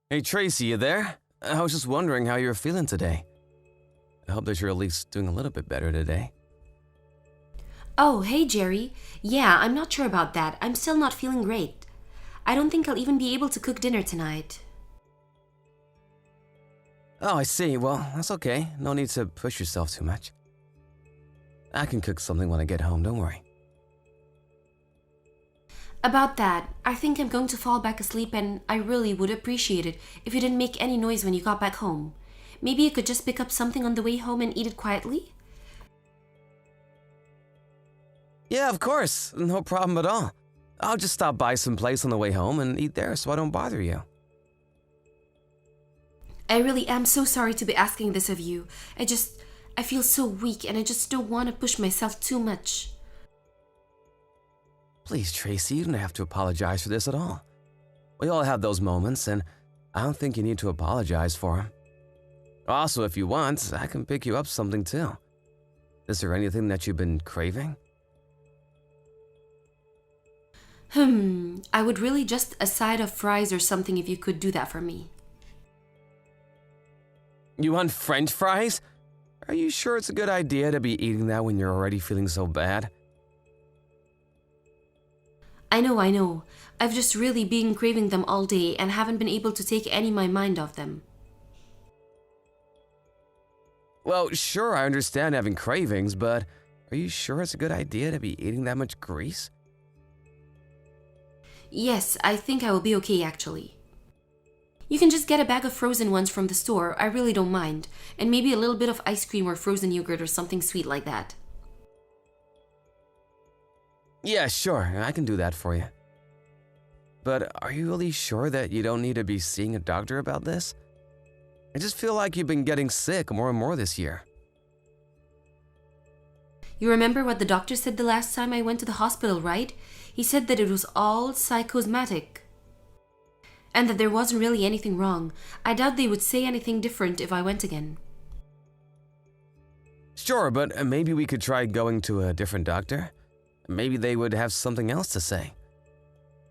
Hey Tracy, you there? I was just wondering how you're feeling today. I hope that you're at least doing a little bit better today. Oh, hey Jerry. Yeah, I'm not sure about that. I'm still not feeling great. I don't think I'll even be able to cook dinner tonight. Oh, I see. Well, that's okay. No need to push yourself too much. I can cook something when I get home, don't worry. About that, I think I'm going to fall back asleep and I really would appreciate it if you didn't make any noise when you got back home. Maybe you could just pick up something on the way home and eat it quietly? Yeah, of course. No problem at all. I'll just stop by someplace on the way home and eat there so I don't bother you. I really am so sorry to be asking this of you. I feel so weak and I just don't want to push myself too much. Please, Tracy, you don't have to apologize for this at all. We all have those moments, and I don't think you need to apologize for them. Also, if you want, I can pick you up something too. Is there anything that you've been craving? I would really just a side of fries or something if you could do that for me. You want French fries? Are you sure it's a good idea to be eating that when you're already feeling so bad? I know. I've just really been craving them all day and haven't been able to take any my mind off them. Well, sure, I understand having cravings, but are you sure it's a good idea to be eating that much grease? Yes, I think I will be okay actually. You can just get a bag of frozen ones from the store, I really don't mind, and maybe a little bit of ice cream or frozen yogurt or something sweet like that. Yeah, sure, I can do that for you. But are you really sure that you don't need to be seeing a doctor about this? I just feel like you've been getting sick more and more this year. You remember what the doctor said the last time I went to the hospital, right? He said that it was all psychosomatic. And that there wasn't really anything wrong. I doubt they would say anything different if I went again. Sure, but maybe we could try going to a different doctor? Maybe they would have something else to say.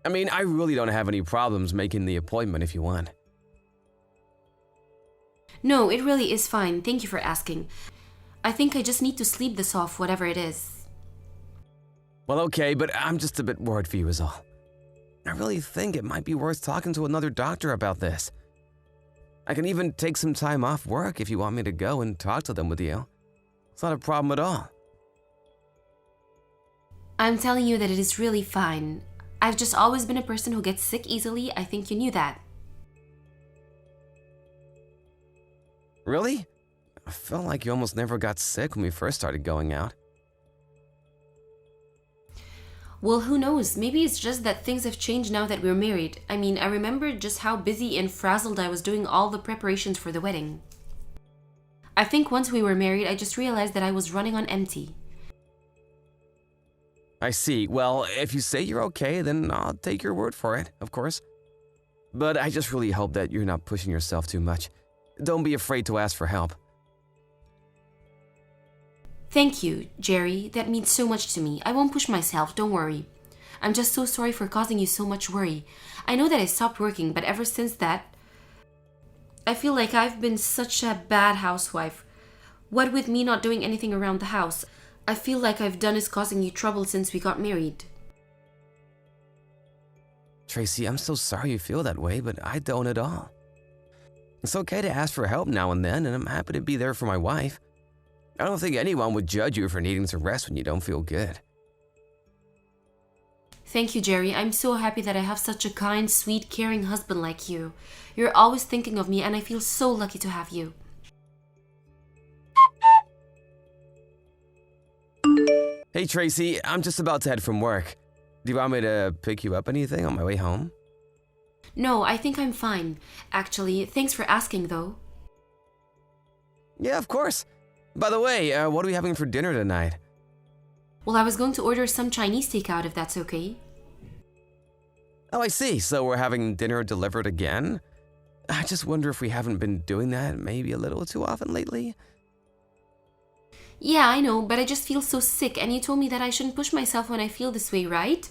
I mean, I really don't have any problems making the appointment if you want. No, it really is fine. Thank you for asking. I think I just need to sleep this off, whatever it is. Well, okay, but I'm just a bit worried for you is all. I really think it might be worth talking to another doctor about this. I can even take some time off work if you want me to go and talk to them with you. It's not a problem at all. I'm telling you that it is really fine. I've just always been a person who gets sick easily. I think you knew that. Really? I felt like you almost never got sick when we first started going out. Well, who knows? Maybe it's just that things have changed now that we're married. I mean, I remember just how busy and frazzled I was doing all the preparations for the wedding. I think once we were married, I just realized that I was running on empty. I see. Well, if you say you're okay, then I'll take your word for it, of course. But I just really hope that you're not pushing yourself too much. Don't be afraid to ask for help. Thank you, Jerry. That means so much to me. I won't push myself, don't worry. I'm just so sorry for causing you so much worry. I know that I stopped working, but ever since that, I feel like I've been such a bad housewife. What with me not doing anything around the house, I feel like I've done is causing you trouble since we got married. Tracy, I'm so sorry you feel that way, but I don't at all. It's okay to ask for help now and then, and I'm happy to be there for my wife. I don't think anyone would judge you for needing to rest when you don't feel good. Thank you, Jerry. I'm so happy that I have such a kind, sweet, caring husband like you. You're always thinking of me, and I feel so lucky to have you. Hey Tracy, I'm just about to head from work. Do you want me to pick you up anything on my way home? No, I think I'm fine. Actually, thanks for asking, though. Yeah, of course. By the way, what are we having for dinner tonight? Well, I was going to order some Chinese takeout if that's okay. Oh, I see. So we're having dinner delivered again? I just wonder if we haven't been doing that maybe a little too often lately. Yeah, I know, but I just feel so sick, and you told me that I shouldn't push myself when I feel this way, right?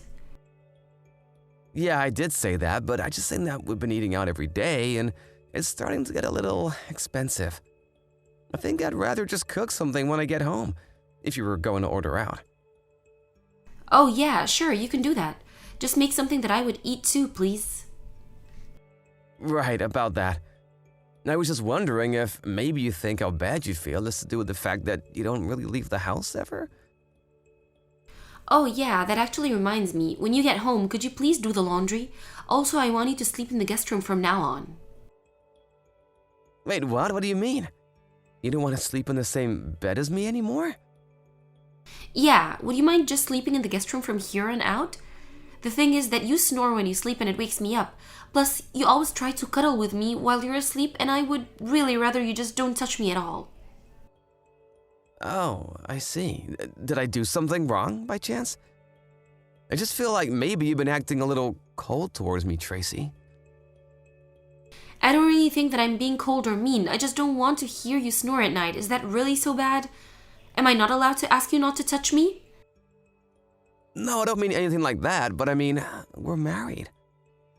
Yeah, I did say that, but I just think that we've been eating out every day and it's starting to get a little expensive. I think I'd rather just cook something when I get home, if you were going to order out. Oh, yeah, sure, you can do that. Just make something that I would eat too, please. Right, about that. I was just wondering if maybe you think how bad you feel has to do with the fact that you don't really leave the house ever? Oh, yeah, that actually reminds me. When you get home, could you please do the laundry? Also, I want you to sleep in the guest room from now on. Wait, what? What do you mean? You don't want to sleep in the same bed as me anymore? Yeah, would you mind just sleeping in the guest room from here on out? The thing is that you snore when you sleep and it wakes me up. Plus, you always try to cuddle with me while you're asleep and I would really rather you just don't touch me at all. Oh, I see. Did I do something wrong by chance? I just feel like maybe you've been acting a little cold towards me, Tracy. I don't really think that I'm being cold or mean. I just don't want to hear you snore at night. Is that really so bad? Am I not allowed to ask you not to touch me? No, I don't mean anything like that, but I mean, we're married.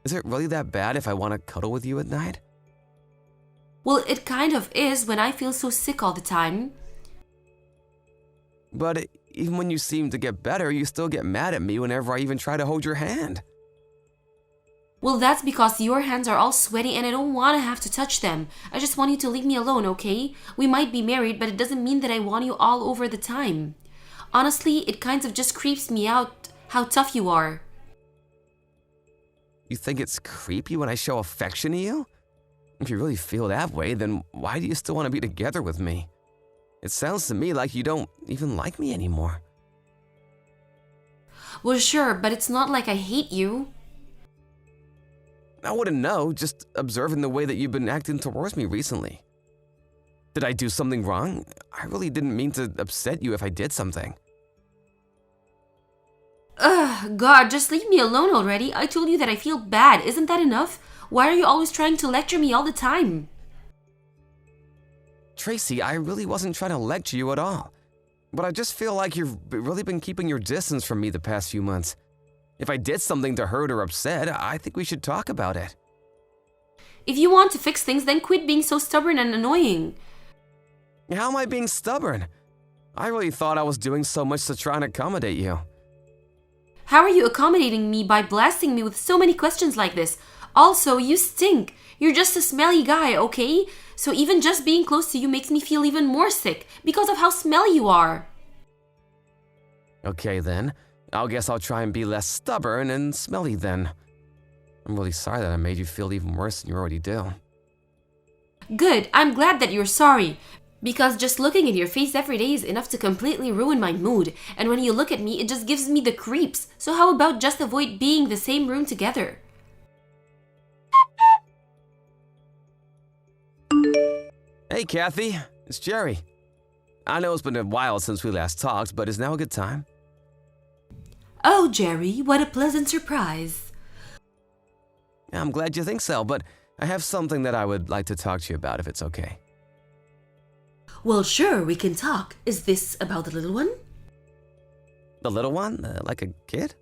Is it really that bad if I want to cuddle with you at night? Well, it kind of is when I feel so sick all the time. But even when you seem to get better, you still get mad at me whenever I even try to hold your hand. Well, that's because your hands are all sweaty and I don't want to have to touch them. I just want you to leave me alone, okay? We might be married, but it doesn't mean that I want you all over the time. Honestly, it kind of just creeps me out how tough you are. You think it's creepy when I show affection to you? If you really feel that way, then why do you still want to be together with me? It sounds to me like you don't even like me anymore. Well, sure, but it's not like I hate you. I wouldn't know, just observing the way that you've been acting towards me recently. Did I do something wrong? I really didn't mean to upset you if I did something. Ugh, God, just leave me alone already. I told you that I feel bad. Isn't that enough? Why are you always trying to lecture me all the time? Tracy, I really wasn't trying to lecture you at all. But I just feel like you've really been keeping your distance from me the past few months. If I did something to hurt or upset, I think we should talk about it. If you want to fix things, then quit being so stubborn and annoying. How am I being stubborn? I really thought I was doing so much to try and accommodate you. How are you accommodating me by blasting me with so many questions like this? Also, you stink. You're just a smelly guy, okay? So even just being close to you makes me feel even more sick because of how smelly you are. Okay then, I guess I'll try and be less stubborn and smelly then. I'm really sorry that I made you feel even worse than you already do. Good, I'm glad that you're sorry. Because just looking at your face every day is enough to completely ruin my mood. And when you look at me, it just gives me the creeps. So how about just avoid being in the same room together? Hey Kathy, it's Jerry. I know it's been a while since we last talked, but is now a good time? Oh, Jerry, what a pleasant surprise. I'm glad you think so, but I have something that I would like to talk to you about if it's okay. Well, sure, we can talk. Is this about the little one? The little one? Like a kid?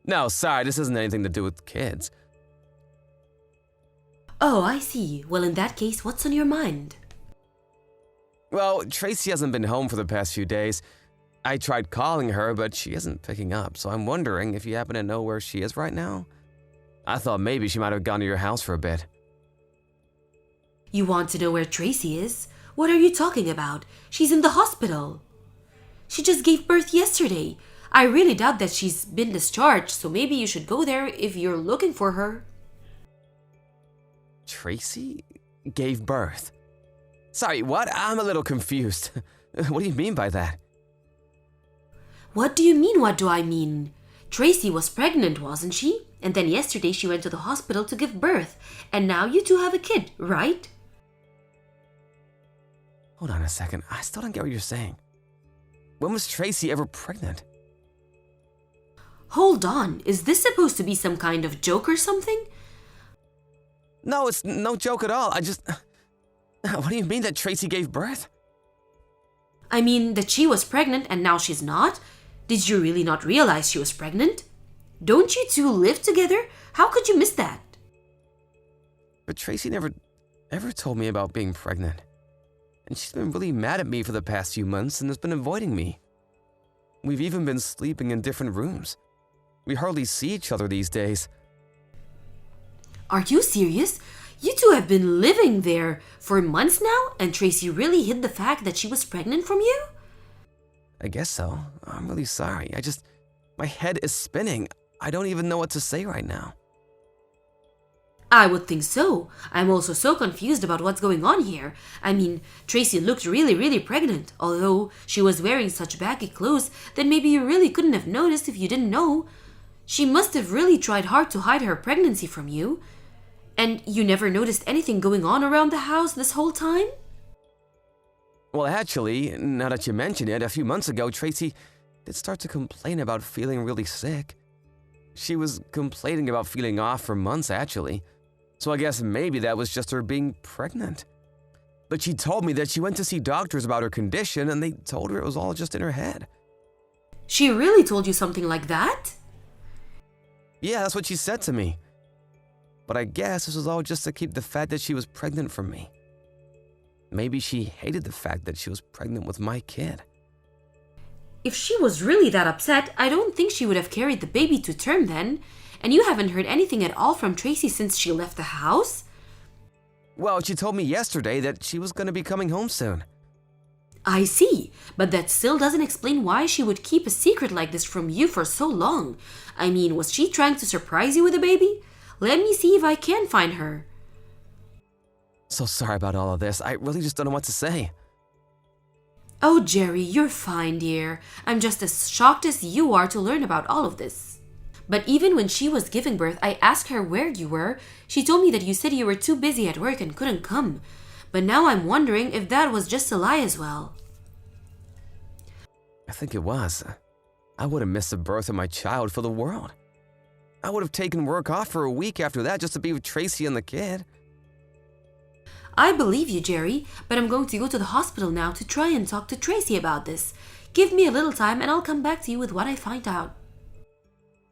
No, sorry, this isn't anything to do with kids. Oh, I see. Well, in that case, what's on your mind? Well, Tracy hasn't been home for the past few days. I tried calling her, but she isn't picking up, so I'm wondering if you happen to know where she is right now? I thought maybe she might have gone to your house for a bit. You want to know where Tracy is? What are you talking about? She's in the hospital. She just gave birth yesterday. I really doubt that she's been discharged, so maybe you should go there if you're looking for her. Tracy gave birth? Sorry, what? I'm a little confused. What do you mean by that? What do you mean, what do I mean? Tracy was pregnant, wasn't she? And then yesterday she went to the hospital to give birth. And now you two have a kid, right? Hold on a second, I still don't get what you're saying. When was Tracy ever pregnant? Hold on, is this supposed to be some kind of joke or something? No, it's no joke at all. What do you mean that Tracy gave birth? I mean that she was pregnant and now she's not? Did you really not realize she was pregnant? Don't you two live together? How could you miss that? But Tracy never ever told me about being pregnant. And she's been really mad at me for the past few months and has been avoiding me. We've even been sleeping in different rooms. We hardly see each other these days. Are you serious? You two have been living there for months now, and Tracy really hid the fact that she was pregnant from you? I guess so. I'm really sorry. My head is spinning. I don't even know what to say right now. I would think so. I'm also so confused about what's going on here. I mean, Tracy looked really pregnant, although she was wearing such baggy clothes that maybe you really couldn't have noticed if you didn't know. She must have really tried hard to hide her pregnancy from you. And you never noticed anything going on around the house this whole time? Well, actually, now that you mention it, a few months ago, Tracy did start to complain about feeling really sick. She was complaining about feeling off for months, actually. So I guess maybe that was just her being pregnant. But she told me that she went to see doctors about her condition and they told her it was all just in her head. She really told you something like that? Yeah, that's what she said to me. But I guess this was all just to keep the fact that she was pregnant from me. Maybe she hated the fact that she was pregnant with my kid. If she was really that upset, I don't think she would have carried the baby to term then. And you haven't heard anything at all from Tracy since she left the house? Well, she told me yesterday that she was going to be coming home soon. I see, but that still doesn't explain why she would keep a secret like this from you for so long. I mean, was she trying to surprise you with a baby? Let me see if I can find her. So sorry about all of this. I really just don't know what to say. Oh, Jerry, you're fine, dear. I'm just as shocked as you are to learn about all of this. But even when she was giving birth, I asked her where you were. She told me that you said you were too busy at work and couldn't come. But now I'm wondering if that was just a lie as well. I think it was. I would have missed the birth of my child for the world. I would have taken work off for a week after that just to be with Tracy and the kid. I believe you, Jerry, but I'm going to go to the hospital now to try and talk to Tracy about this. Give me a little time and I'll come back to you with what I find out.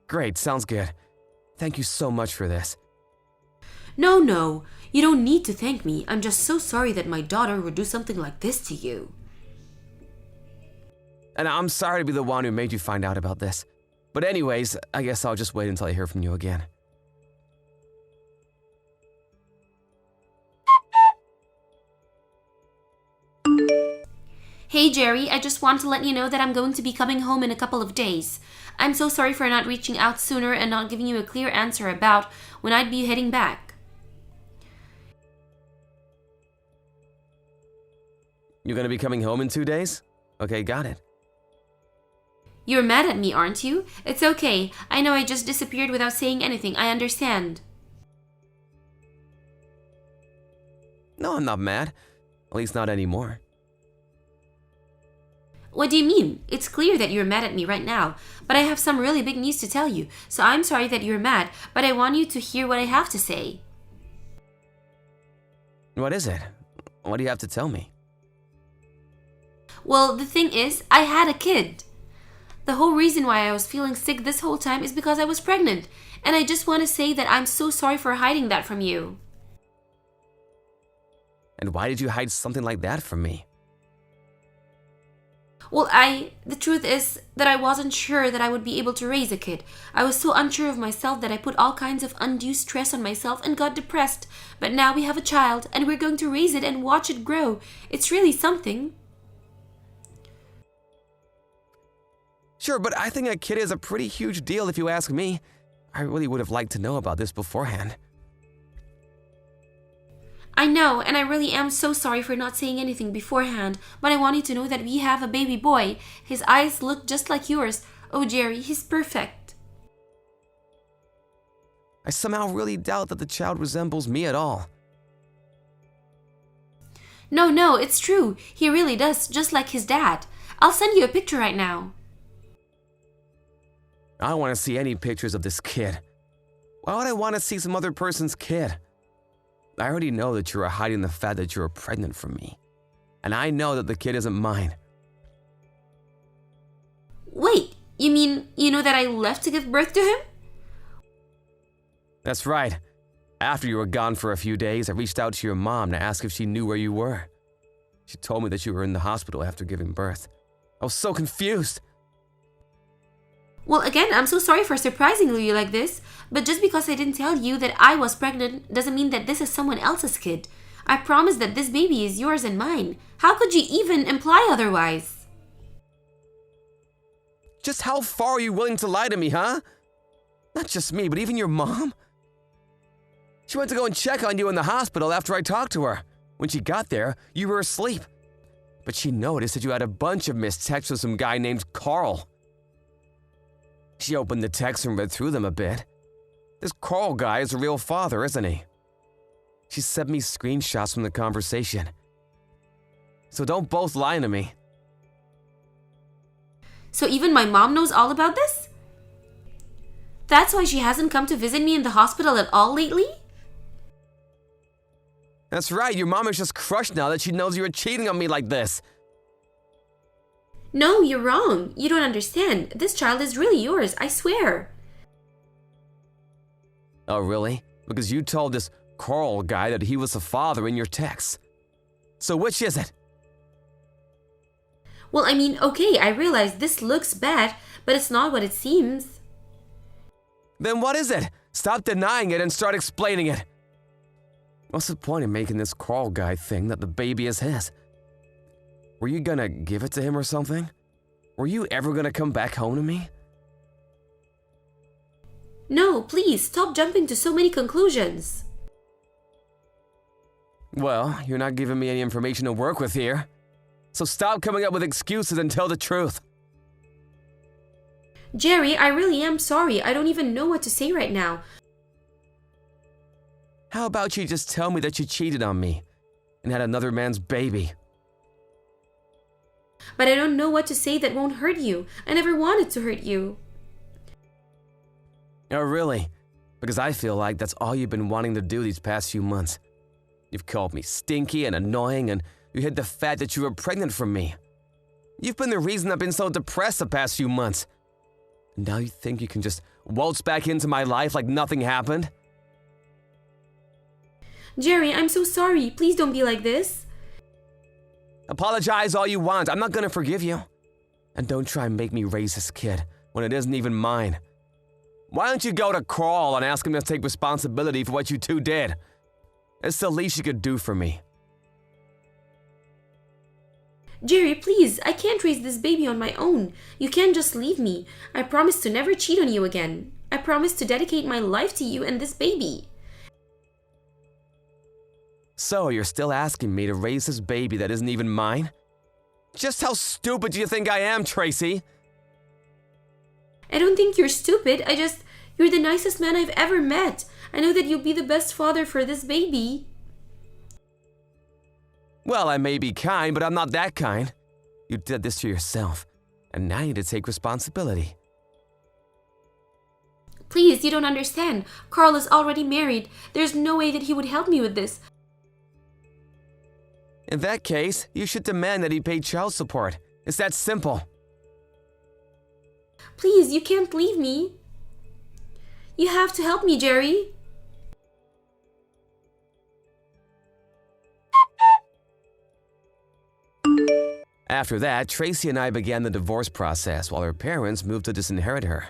Great, sounds good. Thank you so much for this. No, you don't need to thank me. I'm just so sorry that my daughter would do something like this to you. And I'm sorry to be the one who made you find out about this. But anyways, I guess I'll just wait until I hear from you again. Hey Jerry, I just want to let you know that I'm going to be coming home in a couple of days. I'm so sorry for not reaching out sooner and not giving you a clear answer about when I'd be heading back. You're gonna be coming home in 2 days? Okay, got it. You're mad at me, aren't you? It's okay. I know I just disappeared without saying anything. I understand. No, I'm not mad. At least not anymore. What do you mean? It's clear that you're mad at me right now, but I have some really big news to tell you. So I'm sorry that you're mad, but I want you to hear what I have to say. What is it? What do you have to tell me? Well, the thing is, I had a kid. The whole reason why I was feeling sick this whole time is because I was pregnant, and I just want to say that I'm so sorry for hiding that from you. And why did you hide something like that from me? Well, the truth is that I wasn't sure that I would be able to raise a kid. I was so unsure of myself that I put all kinds of undue stress on myself and got depressed. But now we have a child and we're going to raise it and watch it grow. It's really something. Sure, but I think a kid is a pretty huge deal if you ask me. I really would have liked to know about this beforehand. I know, and I really am so sorry for not saying anything beforehand, but I want you to know that we have a baby boy. His eyes look just like yours. Oh, Jerry, he's perfect. I somehow really doubt that the child resembles me at all. No, it's true. He really does, just like his dad. I'll send you a picture right now. I don't want to see any pictures of this kid. Why would I want to see some other person's kid? I already know that you are hiding the fact that you are pregnant from me. And I know that the kid isn't mine. Wait, you mean you know that I left to give birth to him? That's right. After you were gone for a few days, I reached out to your mom to ask if she knew where you were. She told me that you were in the hospital after giving birth. I was so confused. Well, again, I'm so sorry for surprising you like this, but just because I didn't tell you that I was pregnant doesn't mean that this is someone else's kid. I promise that this baby is yours and mine. How could you even imply otherwise? Just how far are you willing to lie to me, huh? Not just me, but even your mom? She went to go and check on you in the hospital after I talked to her. When she got there, you were asleep. But she noticed that you had a bunch of missed texts with some guy named Carl. She opened the texts and read through them a bit. This Carl guy is a real father, isn't he? She sent me screenshots from the conversation. So don't both lie to me. So even my mom knows all about this? That's why she hasn't come to visit me in the hospital at all lately? That's right, your mom is just crushed now that she knows you were cheating on me like this. No, you're wrong. You don't understand. This child is really yours, I swear. Oh, really? Because you told this Carl guy that he was the father in your texts. So which is it? Well, I mean, okay, I realize this looks bad, but it's not what it seems. Then what is it? Stop denying it and start explaining it. What's the point in making this Carl guy thing that the baby is his? Were you gonna give it to him or something? Were you ever gonna come back home to me? No, please, stop jumping to so many conclusions. Well, you're not giving me any information to work with here. So stop coming up with excuses and tell the truth. Jerry, I really am sorry. I don't even know what to say right now. How about you just tell me that you cheated on me and had another man's baby? But I don't know what to say that won't hurt you. I never wanted to hurt you. Oh, really? Because I feel like that's all you've been wanting to do these past few months. You've called me stinky and annoying, and you hid the fact that you were pregnant from me. You've been the reason I've been so depressed the past few months. And now you think you can just waltz back into my life like nothing happened? Jerry, I'm so sorry. Please don't be like this. Apologize all you want. I'm not gonna forgive you. And don't try and make me raise this kid when it isn't even mine. Why don't you go to Carl and ask him to take responsibility for what you two did? It's the least you could do for me. Jerry, please, I can't raise this baby on my own. You can't just leave me. I promise to never cheat on you again. I promise to dedicate my life to you and this baby. So you're still asking me to raise this baby that isn't even mine? Just how stupid do you think I am, Tracy? I don't think you're stupid. You're the nicest man I've ever met. I know that you'll be the best father for this baby. Well, I may be kind, but I'm not that kind. You did this to yourself, and now you need to take responsibility. Please, you don't understand. Carl is already married. There's no way that he would help me with this. In that case, you should demand that he pay child support. It's that simple. Please, you can't leave me. You have to help me, Jerry. After that, Tracy and I began the divorce process while her parents moved to disinherit her.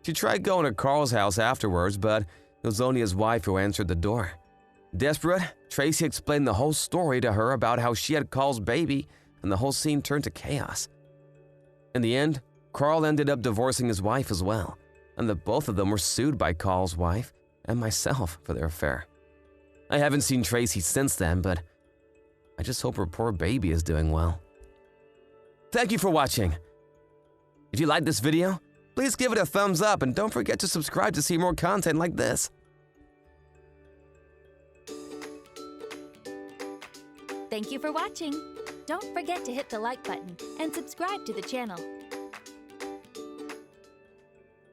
She tried going to Carl's house afterwards, but it was only his wife who answered the door. Desperate, Tracy explained the whole story to her about how she had Carl's baby, and the whole scene turned to chaos. In the end, Carl ended up divorcing his wife as well, and the both of them were sued by Carl's wife and myself for their affair. I haven't seen Tracy since then, but I just hope her poor baby is doing well. Thank you for watching. If you liked this video, please give it a thumbs up and don't forget to subscribe to see more content like this. Thank you for watching. Don't forget to hit the like button and subscribe to the channel.